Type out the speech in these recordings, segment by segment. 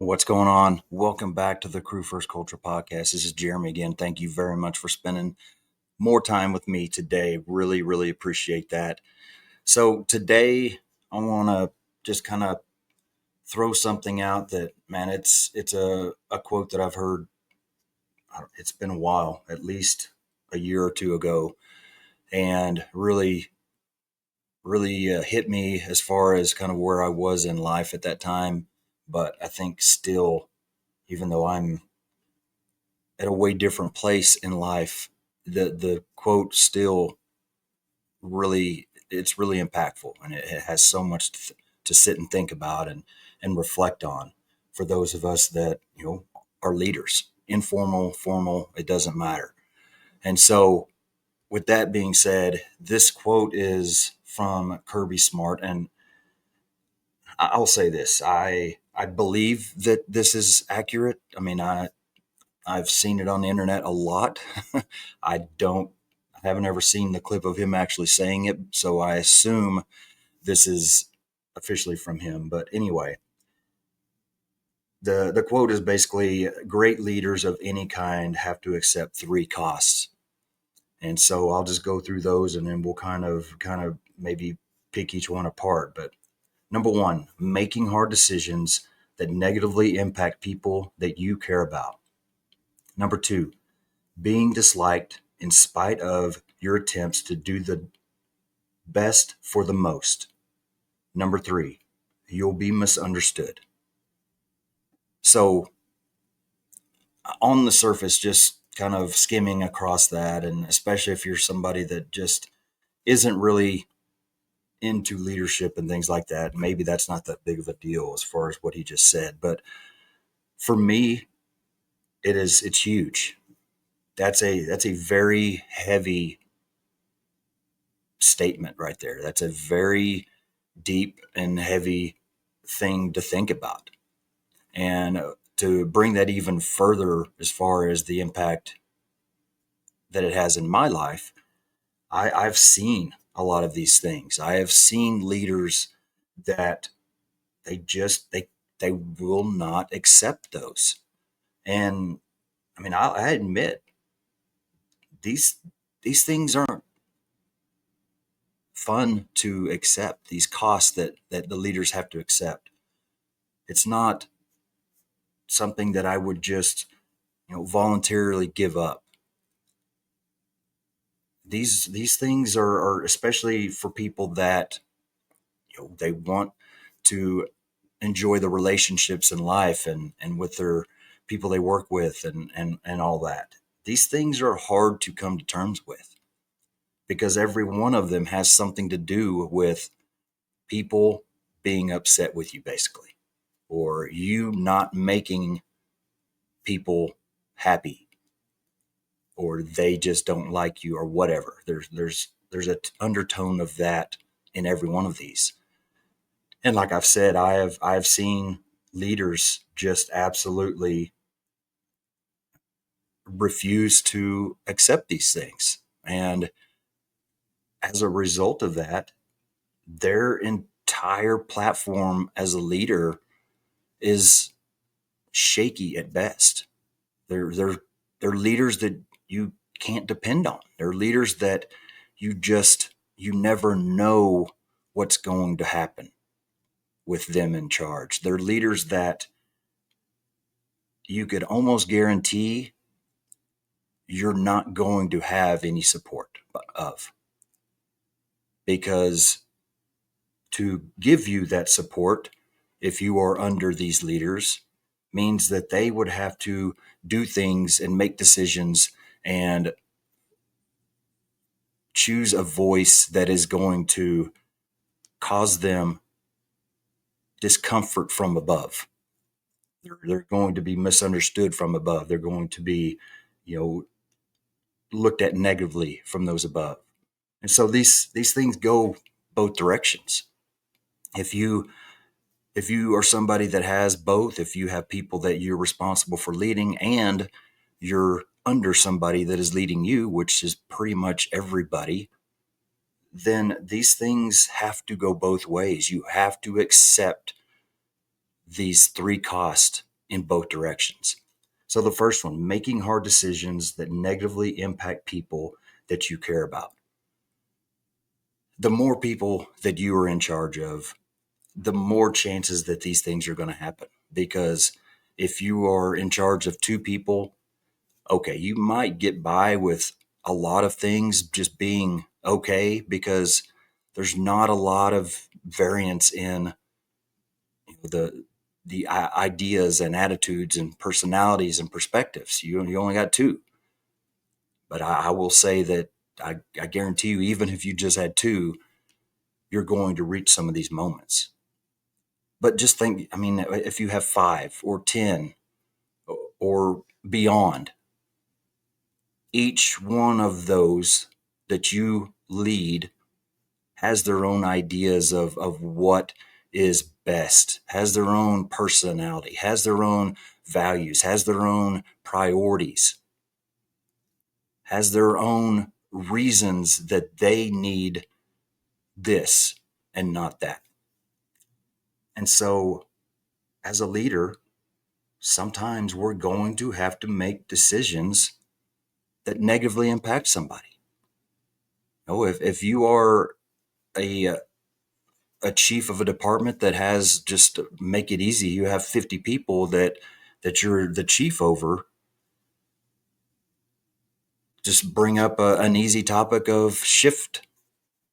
What's going on? Welcome back to the Crew First Culture podcast. This is Jeremy again. Thank you very much for spending more time with me today. Really, really appreciate that. So, today I want to just kind of throw something out that, man, it's a quote that I've heard. It's been a while, at least a year or two ago, and really hit me as far as kind of where I was in life at that time. But I think still, even though I'm at a way different place in life, the quote still it's really impactful, and it has so much to sit and think about and reflect on for those of us that are leaders, informal, formal, it doesn't matter. And so, with that being said, this quote is from Kirby Smart, and I'll say this: I believe that this is accurate. I mean, I've seen it on the internet a lot. I haven't ever seen the clip of him actually saying it, so I assume this is officially from him. But anyway, the quote is basically great leaders of any kind have to accept three costs. And so I'll just go through those and then we'll kind of maybe pick each one apart. But number one, making hard decisions that negatively impact people that you care about. Number two, being disliked in spite of your attempts to do the best for the most. Number three, you'll be misunderstood. So, on the surface, just kind of skimming across that, and especially if you're somebody that just isn't really into leadership and things like that, maybe that's not that big of a deal as far as what he just said. But for me, it's huge. That's a very heavy statement right there. That's a very deep and heavy thing to think about. And to bring that even further as far as the impact that it has in my life, I've seen a lot of these things. I have seen leaders that they will not accept those. And I mean, I admit these these things aren't fun to accept. These costs that the leaders have to accept. It's not something that I would just voluntarily give up. These things are especially for people that they want to enjoy the relationships in life and with their people they work with and all that. These things are hard to come to terms with because every one of them has something to do with people being upset with you, basically, or you not making people happy, or they just don't like you, or whatever. There's a undertone of that in every one of these. And like I've said, I have seen leaders just absolutely refuse to accept these things. And as a result of that, their entire platform as a leader is shaky at best. They're leaders that you can't depend on. They're leaders that you never know what's going to happen with them in charge. They're leaders that you could almost guarantee you're not going to have any support of, because to give you that support, if you are under these leaders, means that they would have to do things and make decisions and choose a voice that is going to cause them discomfort from above. They're going to be misunderstood from above. They're going to be, you know, looked at negatively from those above. And so these things go both directions. If you if you are somebody that has both, if you have people that you're responsible for leading and you're under somebody that is leading you, which is pretty much everybody, then these things have to go both ways. You have to accept these three costs in both directions. So the first one, making hard decisions that negatively impact people that you care about. The more people that you are in charge of, the more chances that these things are going to happen. Because if you are in charge of two people, okay, you might get by with a lot of things just being okay because there's not a lot of variance in the ideas and attitudes and personalities and perspectives. You only got two. But I will say that I guarantee you, even if you just had two, you're going to reach some of these moments. But just think, I mean, if you have five or 10 or beyond, each one of those that you lead has their own ideas of what is best, has their own personality, has their own values, has their own priorities, has their own reasons that they need this and not that. And so, as a leader, sometimes we're going to have to make decisions that negatively impact somebody. If you are a a chief of a department that has, just to make it easy, you have 50 people that you're the chief over, just bring up an easy topic of shift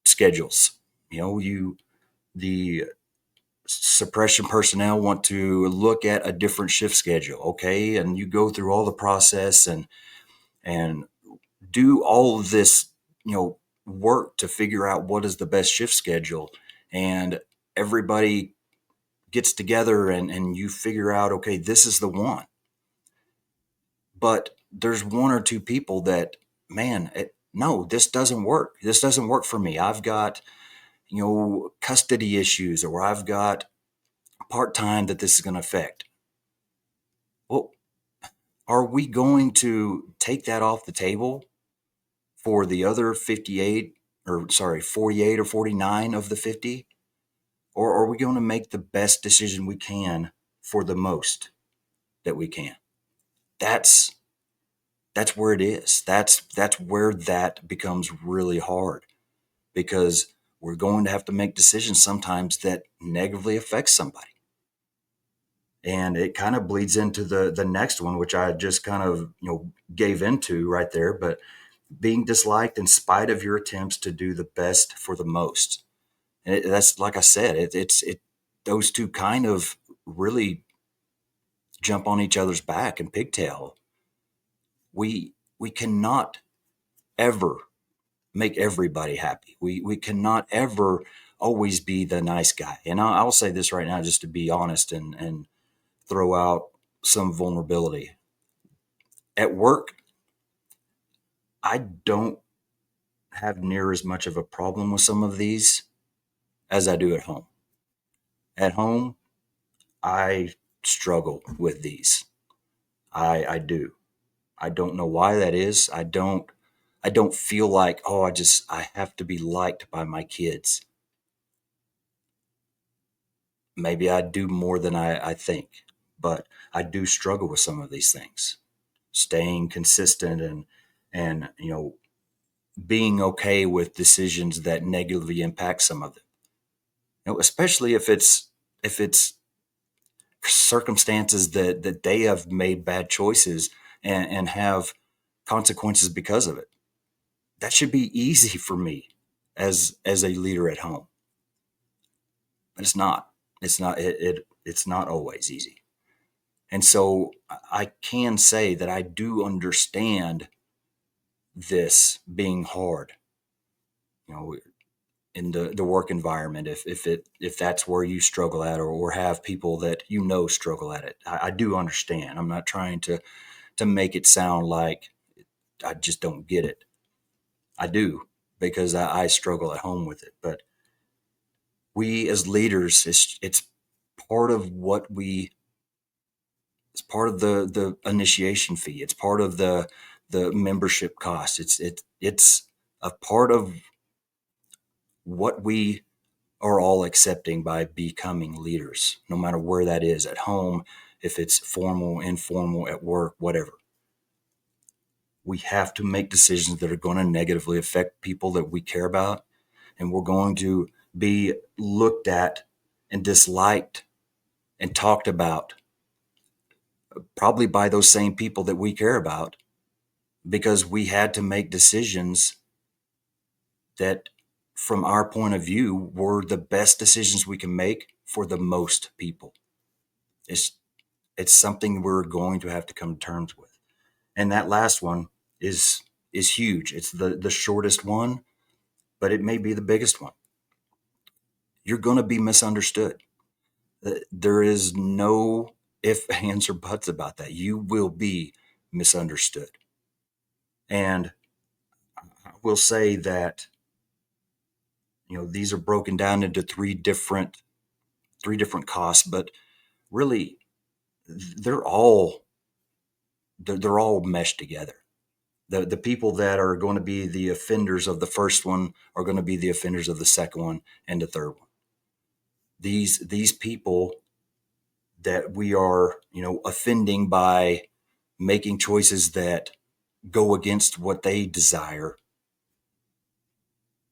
schedules. You the suppression personnel want to look at a different shift schedule, okay, and you go through all the process and do all of this, work to figure out what is the best shift schedule, and everybody gets together and you figure out, okay, this is the one. But there's one or two people that, man, no, this doesn't work. This doesn't work for me. I've got, custody issues, or I've got part time that this is going to affect. Well, are we going to take that off the table for the other 58, or sorry, 48 or 49 of the 50? Or are we going to make the best decision we can for the most that we can? That's that's where it is. That's where that becomes really hard, because we're going to have to make decisions sometimes that negatively affect somebody. And it kind of bleeds into the next one, which I just kind of, gave into right there, but being disliked in spite of your attempts to do the best for the most. And that's, like I said, it's those two kind of really jump on each other's back and pigtail. We cannot ever make everybody happy. We cannot ever always be the nice guy. And I'll say this right now, just to be honest and throw out some vulnerability. At work, I don't have near as much of a problem with some of these as I do at home. At home, I struggle with these. I do. I don't know why that is. I don't feel like, oh, I have to be liked by my kids. Maybe I do more than I think, but I do struggle with some of these things. Staying consistent and being okay with decisions that negatively impact some of them. Especially if it's circumstances that they have made bad choices and have consequences because of it. That should be easy for me as a leader at home. But it's not. It's not always easy. And so I can say that I do understand this being hard, you know, in the work environment, if that's where you struggle at, or have people that struggle at it. I do understand. I'm not trying to make it sound like I just don't get it. I do, because I struggle at home with it. But we as leaders, it's part of what we it's part of the initiation fee. It's part of the membership cost. It's a part of what we are all accepting by becoming leaders, no matter where that is, at home, if it's formal, informal, at work, whatever. We have to make decisions that are going to negatively affect people that we care about, and we're going to be looked at and disliked and talked about probably by those same people that we care about, because we had to make decisions that, from our point of view, were the best decisions we can make for the most people. It's it's something we're going to have to come to terms with. And that last one is is huge. It's the shortest one, but it may be the biggest one. You're going to be misunderstood. There is no if, ands, or buts about that. You will be misunderstood. And I will say that, these are broken down into three different costs, but really they're all they're all meshed together. The people that are going to be the offenders of the first one are going to be the offenders of the second one and the third one. These people that we are, offending by making choices that go against what they desire,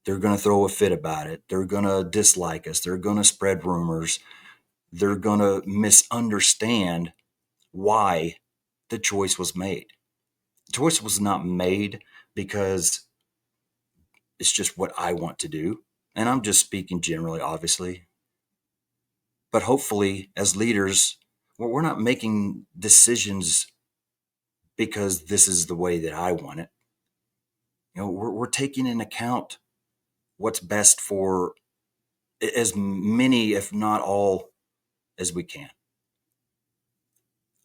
they're going to throw a fit about it. They're going to dislike us. They're going to spread rumors. They're going to misunderstand why the choice was made. The choice was not made because it's just what I want to do. And I'm just speaking generally, obviously. But hopefully, as leaders, we're not making decisions because this is the way that I want it. We're taking into account what's best for as many, if not all, as we can.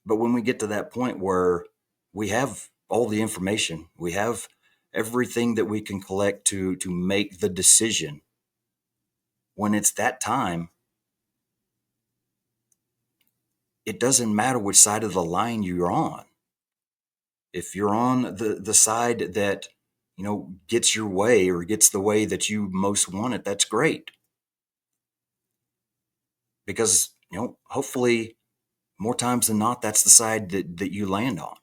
But when we get to that point where we have all the information, we have everything that we can collect to make the decision, when it's that time, it doesn't matter which side of the line you're on. If you're on the side that, gets your way or gets the way that you most want it, that's great. Because, hopefully more times than not, that's the side that you land on.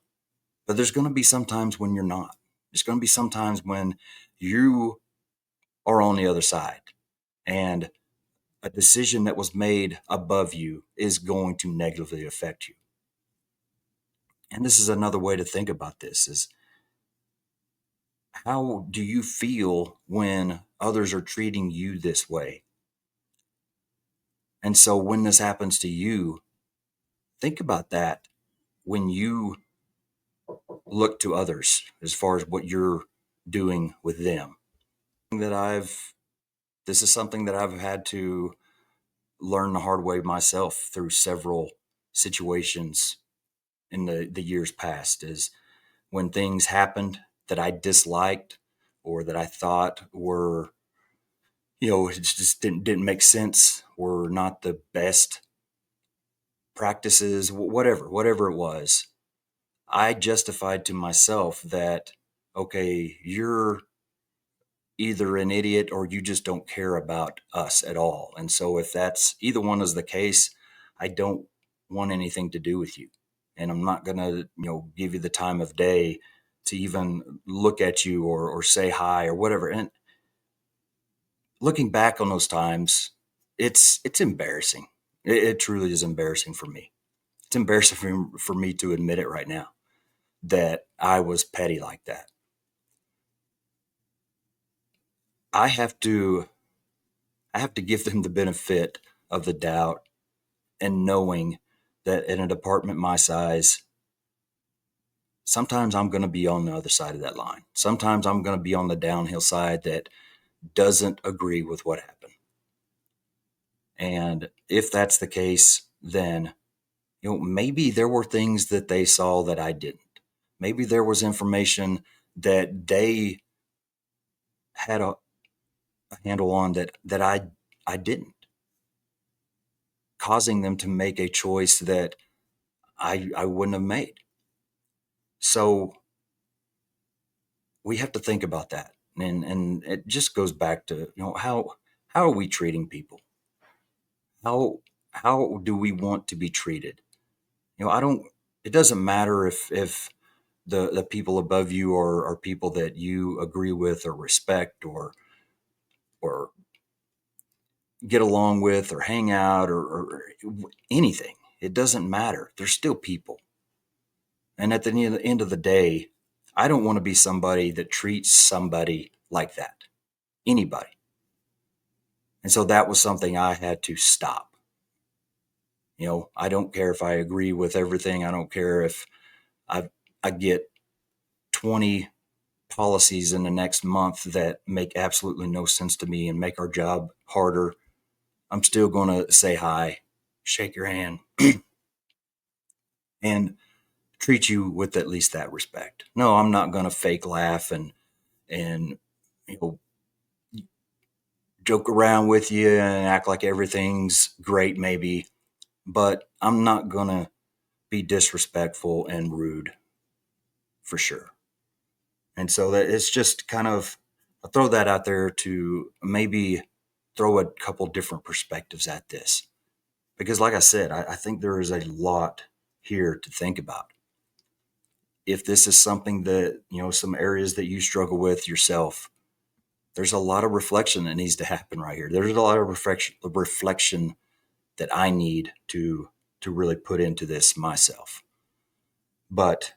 But there's going to be some times when you're not. There's going to be some times when you are on the other side, and a decision that was made above you is going to negatively affect you. And this is another way to think about this is, how do you feel when others are treating you this way? And so when this happens to you, think about that when you look to others as far as what you're doing with them. That I've This is something that I've had to learn the hard way myself through several situations in the years past, is when things happened that I disliked or that I thought were, it just didn't make sense, were not the best practices, whatever it was. I justified to myself that, okay, you're either an idiot or you just don't care about us at all. And so if that's either one is the case, I don't want anything to do with you. And I'm not going to, give you the time of day to even look at you or say hi or whatever. And looking back on those times, it's embarrassing. It truly is embarrassing for me. It's embarrassing for me to admit it right now, that I was petty like that. I have to I have to give them the benefit of the doubt, and knowing that in a department my size, sometimes I'm going to be on the other side of that line. Sometimes I'm going to be on the downhill side that doesn't agree with what happened. And if that's the case, then, maybe there were things that they saw that I didn't. Maybe there was information that they had a handle on that I didn't, causing them to make a choice that I wouldn't have made. So we have to think about that. And it just goes back to, How are we treating people? How how do we want to be treated? I don't. It doesn't matter if the people above you are people that you agree with or respect or get along with or hang out or anything. It doesn't matter. They're still people. And at the end of the day, I don't want to be somebody that treats somebody like that. Anybody. And so that was something I had to stop. I don't care if I agree with everything. I don't care if I I get 20 policies in the next month that make absolutely no sense to me and make our job harder. I'm still going to say hi, shake your hand, and treat you with at least that respect. No, I'm not going to fake laugh and you know joke around with you and act like everything's great maybe, but I'm not going to be disrespectful and rude for sure. And so that it's just kind of I throw that out there to maybe throw a couple different perspectives at this. Because like I said, I think there is a lot here to think about. If this is something that, some areas that you struggle with yourself, there's a lot of reflection that needs to happen right here. There's a lot of reflection that I need to really put into this myself. But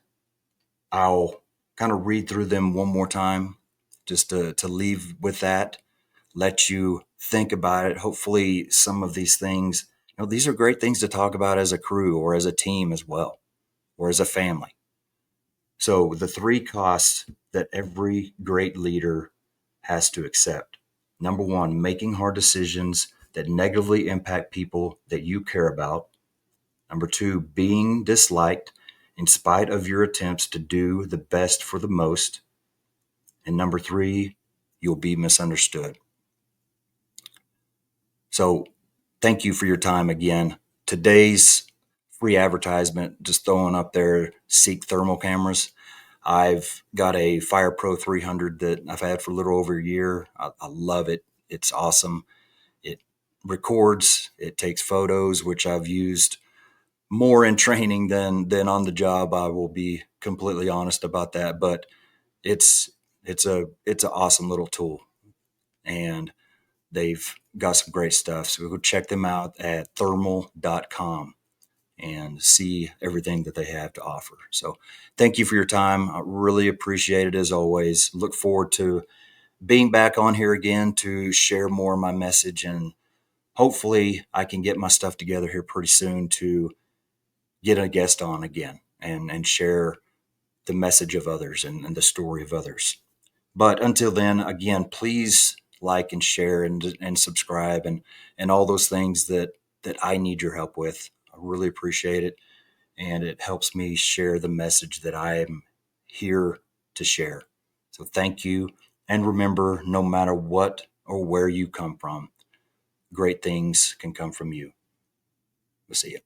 I'll kind of read through them one more time just to leave with that, let you think about it. Hopefully, some of these things, these are great things to talk about as a crew or as a team as well, or as a family. So, the three costs that every great leader has to accept. Number one, making hard decisions that negatively impact people that you care about. Number two, being disliked in spite of your attempts to do the best for the most. And number three, you'll be misunderstood. So thank you for your time again. Today's free advertisement, just throwing up there, Seek thermal cameras. I've got a Fire Pro 300 that I've had for a little over a year. I love it. It's awesome. It records, it takes photos, which I've used more in training than on the job. I will be completely honest about that, but it's it's an awesome little tool, and they've got some great stuff. So go check them out at thermal.com and see everything that they have to offer. So thank you for your time. I really appreciate it as always. Look forward to being back on here again to share more of my message, and hopefully I can get my stuff together here pretty soon to get a guest on again and share the message of others and the story of others. But until then, again, please like and share and subscribe and all those things that I need your help with. I really appreciate it. And it helps me share the message that I am here to share. So thank you. And remember, no matter what or where you come from, great things can come from you. We'll see you.